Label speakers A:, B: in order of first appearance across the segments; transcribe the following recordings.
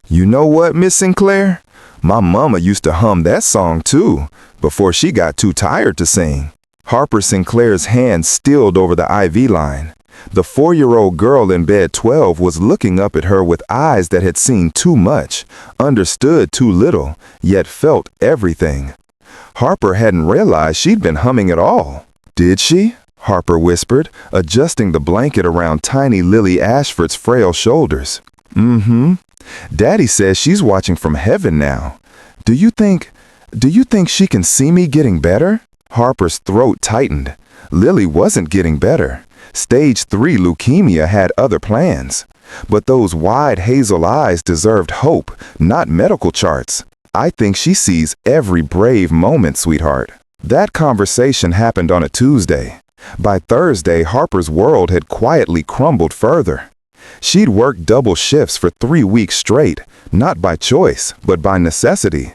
A: You know what, Miss Sinclair? My mama used to hum that song too, before she got too tired to sing. Harper Sinclair's hand stilled over the IV line. The 4-year-old girl in bed 12 was looking up at her with eyes that had seen too much, understood too little, yet felt everything. Harper hadn't realized she'd been humming at all. Did she? Harper whispered, adjusting the blanket around tiny Lily Ashford's frail shoulders. Daddy says she's watching from heaven now. Do you think she can see me getting better? Harper's throat tightened. Lily wasn't getting better. Stage 3 leukemia had other plans. But those wide hazel eyes deserved hope, not medical charts. I think she sees every brave moment, sweetheart. That conversation happened on a Tuesday. By Thursday, Harper's world had quietly crumbled further. She'd worked double shifts for 3 weeks straight, not by choice, but by necessity.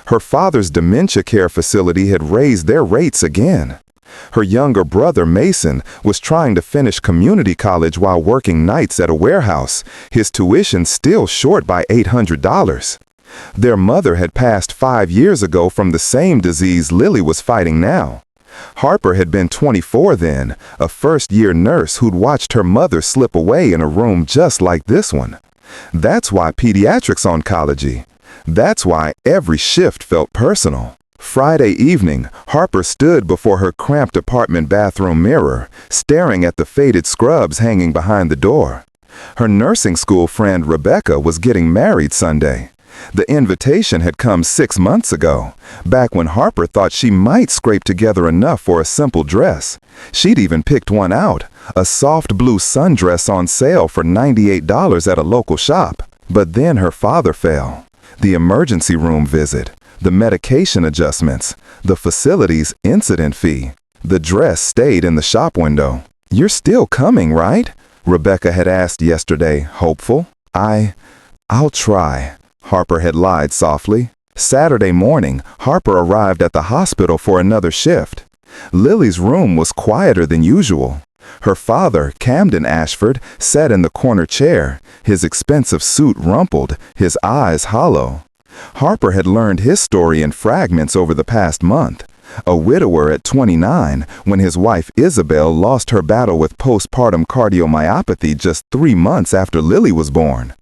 A: Her father's dementia care facility had raised their rates again. Her younger brother, Mason, was trying to finish community college while working nights at a warehouse, his tuition still short by $800. Their mother had passed 5 years ago from the same disease Lily was fighting now. Harper had been 24 then, a first-year nurse who'd watched her mother slip away in a room just like this one. That's why pediatrics oncology. That's why every shift felt personal. Friday evening, Harper stood before her cramped apartment bathroom mirror, staring at the faded scrubs hanging behind the door. Her nursing school friend Rebecca was getting married Sunday. The invitation had come 6 months ago, back when Harper thought she might scrape together enough for a simple dress. She'd even picked one out, a soft blue sundress on sale for $98 at a local shop. But then her father fell. The emergency room visit, the medication adjustments, the facility's incident fee. The dress stayed in the shop window. "You're still coming, right?" Rebecca had asked yesterday, hopeful. I'll try," Harper had lied softly. Saturday morning, Harper arrived at the hospital for another shift. Lily's room was quieter than usual. Her father, Camden Ashford, sat in the corner chair, his expensive suit rumpled, his eyes hollow. Harper had learned his story in fragments over the past month. A widower at 29, when his wife Isabel lost her battle with postpartum cardiomyopathy just 3 months after Lily was born.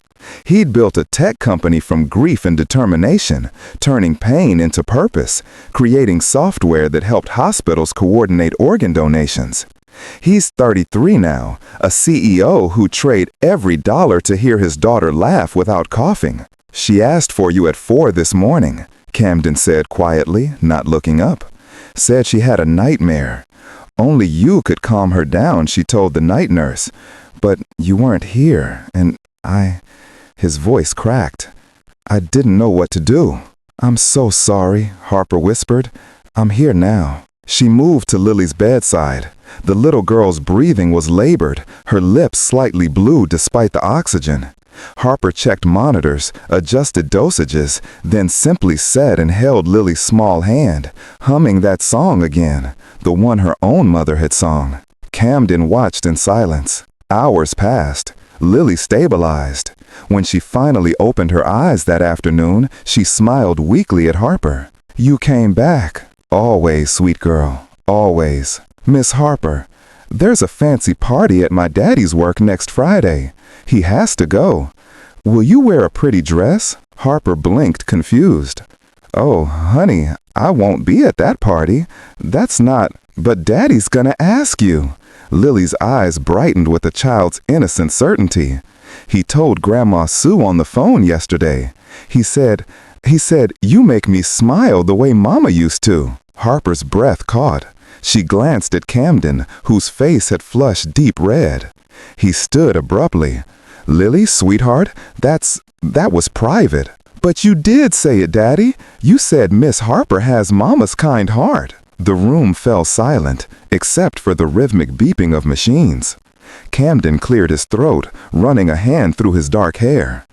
A: He'd built a tech company from grief and determination, turning pain into purpose, creating software that helped hospitals coordinate organ donations. He's 33 now, a CEO who'd trade every dollar to hear his daughter laugh without coughing. "She asked for you at 4 this morning," Camden said quietly, not looking up. "Said she had a nightmare. Only you could calm her down," she told the night nurse. "But you weren't here, and His voice cracked. "I didn't know what to do." "I'm so sorry," Harper whispered. "I'm here now." She moved to Lily's bedside. The little girl's breathing was labored, her lips slightly blue despite the oxygen. Harper checked monitors, adjusted dosages, then simply sat and held Lily's small hand, humming that song again, the one her own mother had sung. Camden watched in silence. Hours passed. Lily stabilized. When she finally opened her eyes that afternoon, she smiled weakly at Harper. "You came back." "Always, sweet girl, always." "Miss Harper, there's a fancy party at my daddy's work next Friday. He has to go. Will you wear a pretty dress?" Harper blinked, confused. "Oh, honey, I won't be at that party. That's not, but Daddy's gonna ask you." Lily's eyes brightened with a child's innocent certainty. "He told Grandma Sue on the phone yesterday. He said, you make me smile the way Mama used to." Harper's breath caught. She glanced at Camden, whose face had flushed deep red. He stood abruptly. "Lily, sweetheart, that was private." "But you did say it, Daddy. You said Miss Harper has Mama's kind heart." The room fell silent, except for the rhythmic beeping of machines. Camden cleared his throat, running a hand through his dark hair.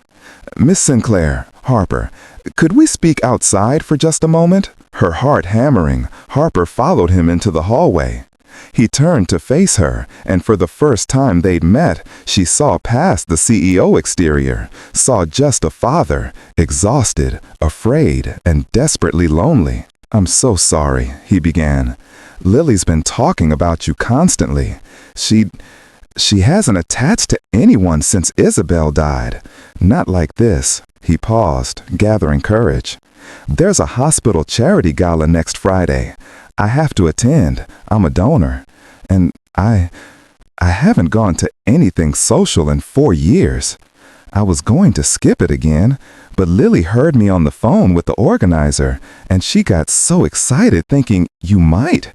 A: "Miss Sinclair, Harper, could we speak outside for just a moment?" Her heart hammering, Harper followed him into the hallway. He turned to face her, and for the first time they'd met, she saw past the CEO exterior, saw just a father, exhausted, afraid, and desperately lonely. "I'm so sorry," he began. "Lily's been talking about you constantly. She hasn't attached to anyone since Isabel died. Not like this." He paused, gathering courage. "There's a hospital charity gala next Friday. I have to attend. I'm a donor. And I haven't gone to anything social in 4 years. I was going to skip it again, but Lily heard me on the phone with the organizer, and she got so excited thinking you might."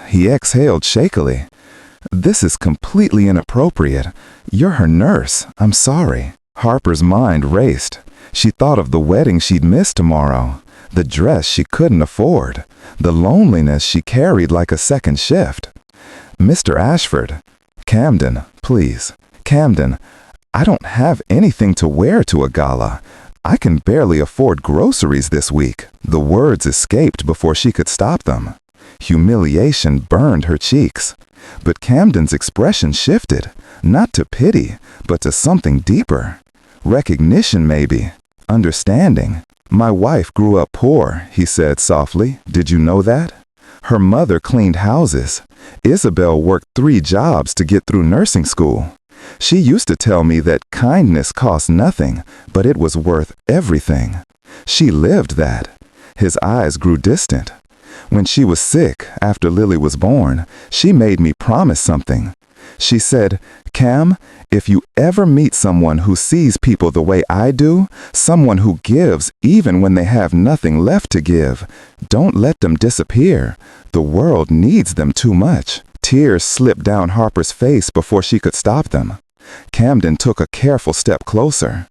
A: He exhaled shakily. "This is completely inappropriate. You're her nurse. I'm sorry." Harper's mind raced. She thought of the wedding she'd miss tomorrow, the dress she couldn't afford, the loneliness she carried like a second shift. "Mr. Ashford." "Camden, please. Camden, I don't have anything to wear to a gala. I can barely afford groceries this week." The words escaped before she could stop them. Humiliation burned her cheeks. But Camden's expression shifted, not to pity, but to something deeper. Recognition, maybe. Understanding. "My wife grew up poor," he said softly. "Did you know that? Her mother cleaned houses. Isabel worked 3 jobs to get through nursing school. She used to tell me that kindness cost nothing, but it was worth everything. She lived that." His eyes grew distant. "When she was sick, after Lily was born, she made me promise something. She said, 'Cam, if you ever meet someone who sees people the way I do, someone who gives even when they have nothing left to give, don't let them disappear. The world needs them too much.'" Tears slipped down Harper's face before she could stop them. Camden took a careful step closer.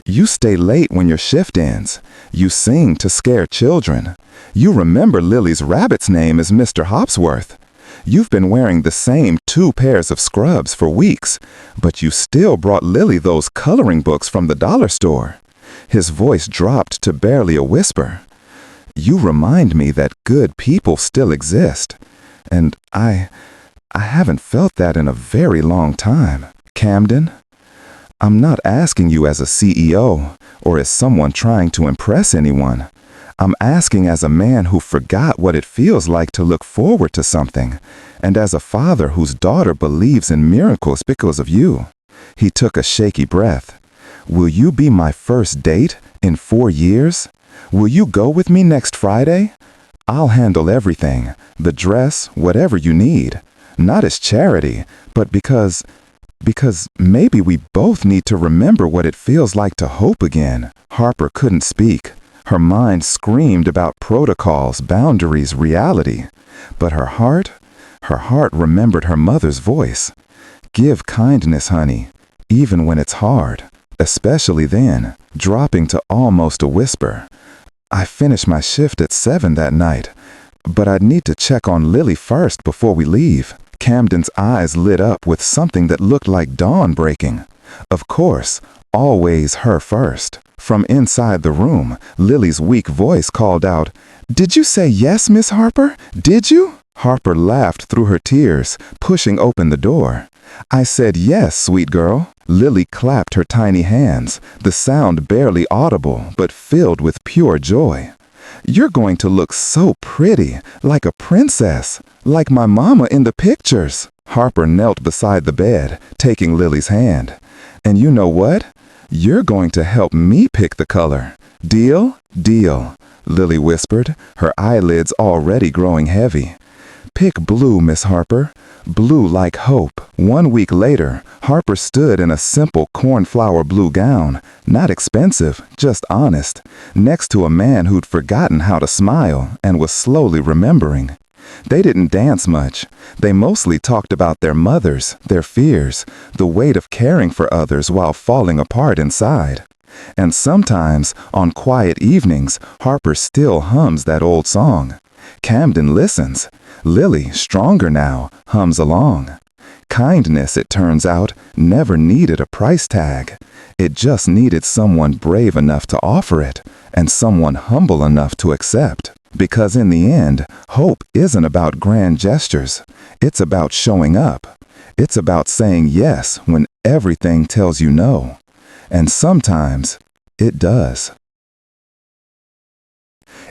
A: "You stay late when your shift ends. You sing to scare children. You remember Lily's rabbit's name is Mr. Hopsworth. You've been wearing the same 2 pairs of scrubs for weeks, but you still brought Lily those coloring books from the dollar store." His voice dropped to barely a whisper. "You remind me that good people still exist. And I haven't felt that in a very long time. Camden, I'm not asking you as a CEO or as someone trying to impress anyone. I'm asking as a man who forgot what it feels like to look forward to something, and as a father whose daughter believes in miracles because of you." He took a shaky breath. "Will you be my first date in 4 years? Will you go with me next Friday? I'll handle everything, the dress, whatever you need. Not as charity, but because maybe we both need to remember what it feels like to hope again." Harper couldn't speak. Her mind screamed about protocols, boundaries, reality. But her heart remembered her mother's voice. "Give kindness, honey, even when it's hard." Especially then, dropping to almost a whisper. "I finished my shift at 7 that night, but I'd need to check on Lily first before we leave." Camden's eyes lit up with something that looked like dawn breaking. Of course, always her first. From inside the room, Lily's weak voice called out, "Did you say yes, Miss Harper? Did you?" Harper laughed through her tears, pushing open the door. "I said yes, sweet girl." Lily clapped her tiny hands, the sound barely audible but filled with pure joy. "You're going to look so pretty, like a princess, like my mama in the pictures." Harper knelt beside the bed, taking Lily's hand. "And you know what? You're going to help me pick the color. Deal?" "Deal," Lily whispered, her eyelids already growing heavy. "Pick blue, Miss Harper. Blue like hope." 1 week later, Harper stood in a simple cornflower blue gown, not expensive, just honest, next to a man who'd forgotten how to smile and was slowly remembering. They didn't dance much. They mostly talked about their mothers, their fears, the weight of caring for others while falling apart inside. And sometimes, on quiet evenings, Harper still hums that old song. Camden listens. Lily, stronger now, hums along. Kindness, it turns out, never needed a price tag. It just needed someone brave enough to offer it, and someone humble enough to accept. Because in the end, hope isn't about grand gestures. It's about showing up. It's about saying yes when everything tells you no. And sometimes it does.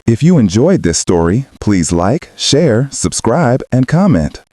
A: If you enjoyed this story, please like, share, subscribe, and comment.